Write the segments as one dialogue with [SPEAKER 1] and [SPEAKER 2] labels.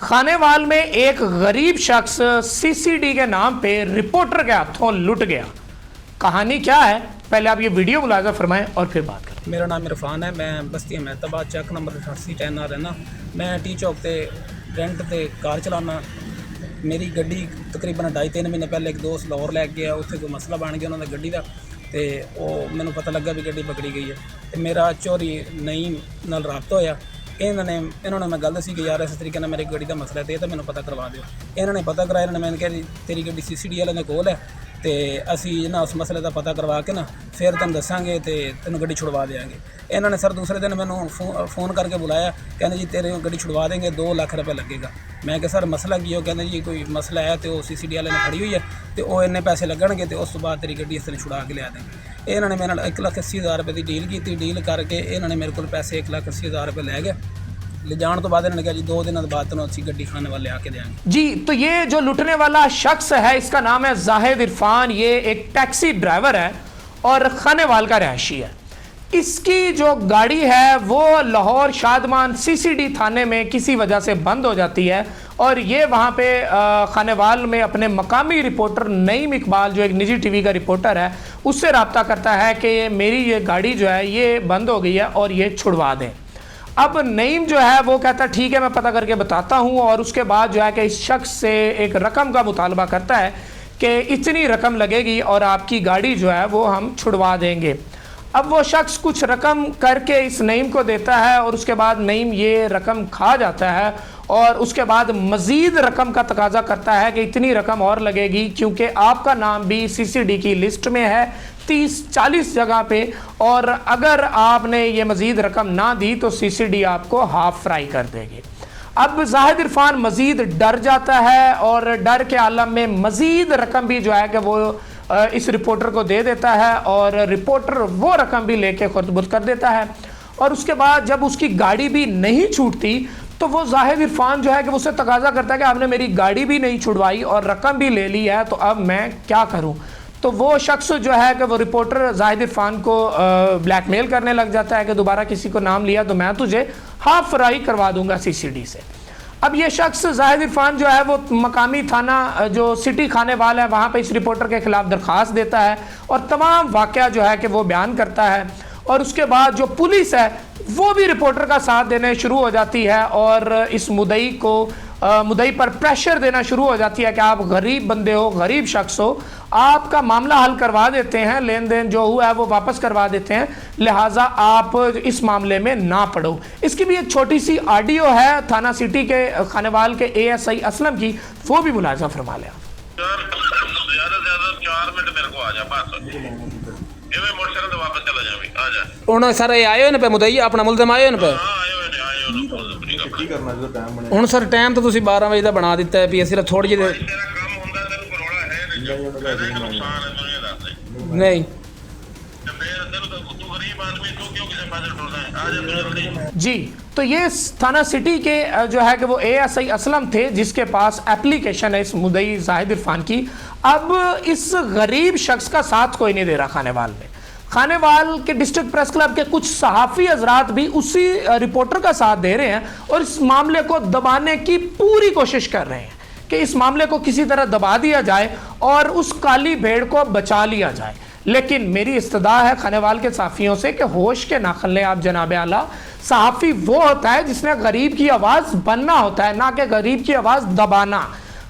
[SPEAKER 1] खानेवाल में एक गरीब शख्स सीसीडी के नाम पे रिपोर्टर के हाथों लुट गया। कहानी क्या है, पहले आप ये वीडियो मुलाजा फरमाएं और फिर बात करें।
[SPEAKER 2] मेरा नाम इरफान है, मैं बस्ती महताबाद चक नंबर 88 10 रहना। मैं टी चौक से रेंट से कार चलाना। मेरी गड्डी तकरीबन 2.5-3 महीने पहले एक दोस्त लाहौर लैके गया, उत्थे कोई मसला बन गया उन्होंने गड्डी का, तो वो मैंने पता लगा भी गड्डी पकड़ी गई है। तो मेरा चोरी नईम नाल राबता होया। इन्होंने मैं गल दसी कि यार इस तरीके मेरी गड्डी का मसला है तो मैंने पता करवा दो। इन्होंने पता कराया, इन्होंने मैंने कहा तेरी गड्डी CCD वाले कोल है, तो असी ना उस मसले का पता करवा के ना फिर तुम दसांगे तो तेन गड्डी छुड़वा देंगे। इन्होंने सर दूसरे दिन मैंने फ़ोन करके बुलाया, कहने जी तेरे गड्डी छुड़वा देंगे, 2 लाख रुपये लगेगा। मैं क्या सर मसला की हो, कहने जी कोई मसला है तो CCD वाले ने खड़ी हुई है तो वो इन्ने पैसे लगणगे तो उस तो बाद तेरी गड्डी इस छुड़ा के लिया देंगे। इन्होंने मेरे नाल 1,80,000 रुपये की डील की। डील करके इन्होंने मेरे को पैसे 1,80,000 रुपये लै गए। ले जाने तो बाद इन्होंने कहा जी 2 दिन बाद तुम अच्छी गड्डी खाने वाले आके देंगे।
[SPEAKER 1] जी, तो ये जो लुटने वाला शख्स है इसका नाम है जाहिद इरफान। ये एक टैक्सी ड्राइवर है और खानेवाल का रहायशी है। इसकी जो गाड़ी है वो लाहौर शादमान CCD थाने में किसी वजह से बंद हो जाती है और ये वहाँ पे खानेवाल में अपने मकामी रिपोर्टर नईम इकबाल, जो एक निजी TV का रिपोर्टर है, उससे रब्ता करता है कि मेरी ये गाड़ी जो है ये बंद हो गई है और ये छुड़वा दें। अब नईम जो है वो कहता है ठीक है मैं पता करके बताता हूँ, और उसके बाद जो है कि इस शख्स से एक रकम का मुतालबा करता है कि इतनी रकम लगेगी और आपकी गाड़ी जो है वो हम छुड़वा देंगे। अब वो शख्स कुछ रकम करके इस नईम को देता है और उसके बाद नईम ये रकम खा जाता है और उसके बाद मज़ीद रकम का तकाजा करता है कि इतनी रकम और लगेगी क्योंकि आपका नाम भी CCD की लिस्ट में है 30-40 जगह पे, और अगर आपने ये मज़ीद रकम ना दी तो CCD आपको हाफ फ्राई कर देगी। अब जाहिद इरफान मज़ीद डर जाता है और डर के आलम में मज़ीद रकम भी जो है कि वो इस रिपोर्टर को दे देता है और रिपोर्टर वो रकम भी लेके खुर्द-बुर्द कर देता है। और उसके बाद जब उसकी गाड़ी भी नहीं छूटती तो वो जाहिद इरफान जो है कि उससे तकाजा करता है कि आपने मेरी गाड़ी भी नहीं छुड़वाई और रकम भी ले ली है, तो अब मैं क्या करूं। तो वो शख्स जो है कि वो रिपोर्टर जाहिद इरफान को ब्लैकमेल करने लग जाता है कि दोबारा किसी को नाम लिया तो मैं तुझे हाफ फ्राई करवा दूंगा CCD से। अब ये शख्स जाहिद इरफान जो है वो मकामी थाना जो सिटी खानेवाल है वहाँ पे इस रिपोर्टर के खिलाफ दरख्वास्त देता है और तमाम वाक़या जो है कि वो बयान करता है। और उसके बाद जो पुलिस है वो भी रिपोर्टर का साथ देने शुरू हो जाती है और इस मुद्दई पर प्रेशर देना शुरू हो जाती है कि आप गरीब बंदे हो, गरीब शख्स हो, आपका मामला हल करवा देते हैं, लेन देन जो हुआ है वो वापस करवा देते हैं, लिहाजा आप इस मामले में ना पड़ो। इसकी भी एक छोटी सी ऑडियो है थाना सिटी के खानेवाल के ASI असलम की, वो भी मुलाजा फरमा लिया।
[SPEAKER 2] सर आए हो पे मुद्दई अपना मुलजम आए हो पे ਹੁਣ ਸਰ ਟਾਈਮ ਤਾਂ ਤੁਸੀਂ 12 ਵਜੇ ਦਾ ਬਣਾ ਦਿੱਤਾ ਹੈ ਵੀ ਅਸੀਂ ਥੋੜੀ ਜਿਹੀ नहीं
[SPEAKER 1] जी। तो ये थाना सिटी के जो है कि वो ASI असलम थे जिसके पास एप्लीकेशन है इस मुद्दई जाहिद इरफान की। अब इस गरीब शख्स का साथ कोई नहीं दे रहा खानेवाल में। खानेवाल के डिस्ट्रिक्ट प्रेस क्लब के कुछ सहाफ़ी हजरात भी उसी रिपोर्टर का साथ दे रहे हैं और इस मामले को दबाने की पूरी कोशिश कर रहे हैं कि इस मामले को किसी तरह दबा दिया जाए और उस काली भेड़ को बचा लिया जाए। लेकिन मेरी इस्तदा है खानेवाल के सहाफ़ियों से कि होश के नाखन लें आप जनाब आला। सहाफ़ी वो होता है जिसने गरीब की आवाज़ बनना होता है, ना कि गरीब की आवाज़ दबाना।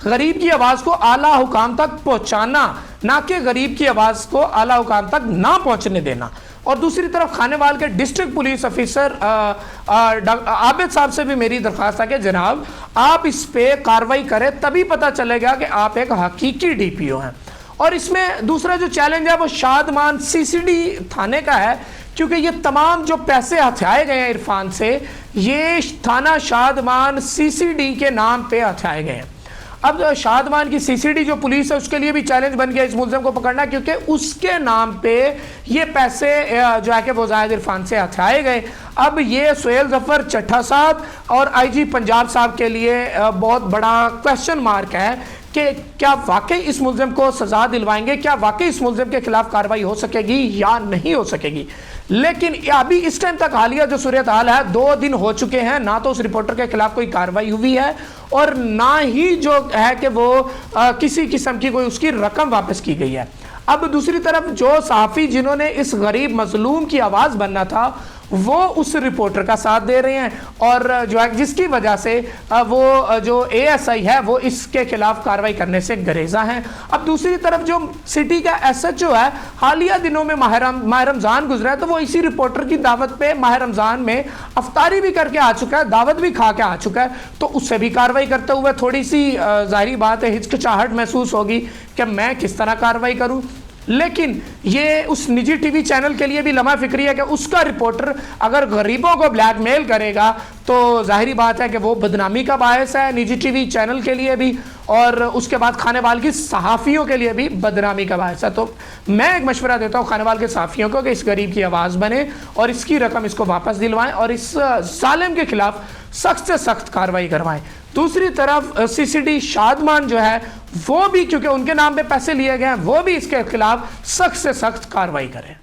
[SPEAKER 1] गरीब की आवाज़ को आला हुकाम तक पहुँचाना, ना कि गरीब की आवाज़ को आला हुकाम तक ना पहुँचने देना। और दूसरी तरफ खानेवाल के डिस्ट्रिक्ट पुलिस ऑफिसर आबिद साहब से भी मेरी दरख्वास्त है कि जनाब आप इस पे कार्रवाई करें, तभी पता चलेगा कि आप एक हकीकी DPO हैं। और इसमें दूसरा जो चैलेंज है वो शादमान CCD थाने का है, क्योंकि ये तमाम जो पैसे हथियाए गए हैं इरफान से, ये थाना शादमान CCD के नाम पे हथियाए गए हैं। अब शादमान की CCD जो पुलिस है उसके लिए भी चैलेंज बन गया इस मुलजम को पकड़ना, क्योंकि उसके नाम पे ये पैसे जो है कि वो जाहिद इरफान से हथियाए गए। अब ये सुहेल जफर चट्टा साहब और IG पंजाब साहब के लिए बहुत बड़ा क्वेश्चन मार्क है कि क्या वाकई इस मुलजिम को सज़ा दिलवाएंगे, क्या वाकई इस मुलजिम के खिलाफ कार्रवाई हो सकेगी या नहीं हो सकेगी। लेकिन अभी इस टाइम तक हालिया जो सूरत हाल है, 2 दिन हो चुके हैं, ना तो उस रिपोर्टर के खिलाफ कोई कार्रवाई हुई है और ना ही जो है कि वो किसी किस्म की कोई उसकी रकम वापस की गई है। अब दूसरी तरफ जो सहाफ़ी जिन्होंने इस गरीब मजलूम की आवाज़ बनना था, वो उस रिपोर्टर का साथ दे रहे हैं और जो है जिसकी वजह से वो जो ASI है वो इसके खिलाफ कार्रवाई करने से गरेजा हैं। अब दूसरी तरफ जो सिटी का SHO है, हालिया दिनों में माह रमज़ान गुजरा है, तो वो इसी रिपोर्टर की दावत पे माह रमज़ान में अफ्तारी भी करके आ चुका है, दावत भी खा के आ चुका है, तो उससे भी कार्रवाई करते हुए थोड़ी सी जाहिर बात है हिचकिचाहट महसूस होगी कि मैं किस तरह कार्रवाई करूँ। लेकिन ये उस निजी टीवी चैनल के लिए भी लम्हा फिक्री है कि उसका रिपोर्टर अगर गरीबों को ब्लैकमेल करेगा तो जाहिर बात है कि वो बदनामी का बायस है निजी टीवी चैनल के लिए भी, और उसके बाद खानेवाल की सहाफ़ियों के लिए भी बदनामी का बायस है। तो मैं एक मशवरा देता हूँ खानेवाल के सहाफ़ियों को कि इस गरीब की आवाज़ बने और इसकी रकम इसको वापस दिलवाएं और इस जालिम के खिलाफ सख्त से सख्त कार्रवाई करवाएं। दूसरी तरफ CCD शादमान जो है वो भी, क्योंकि उनके नाम पे पैसे लिए गए हैं, वो भी इसके खिलाफ सख्त से सख्त कार्रवाई करें।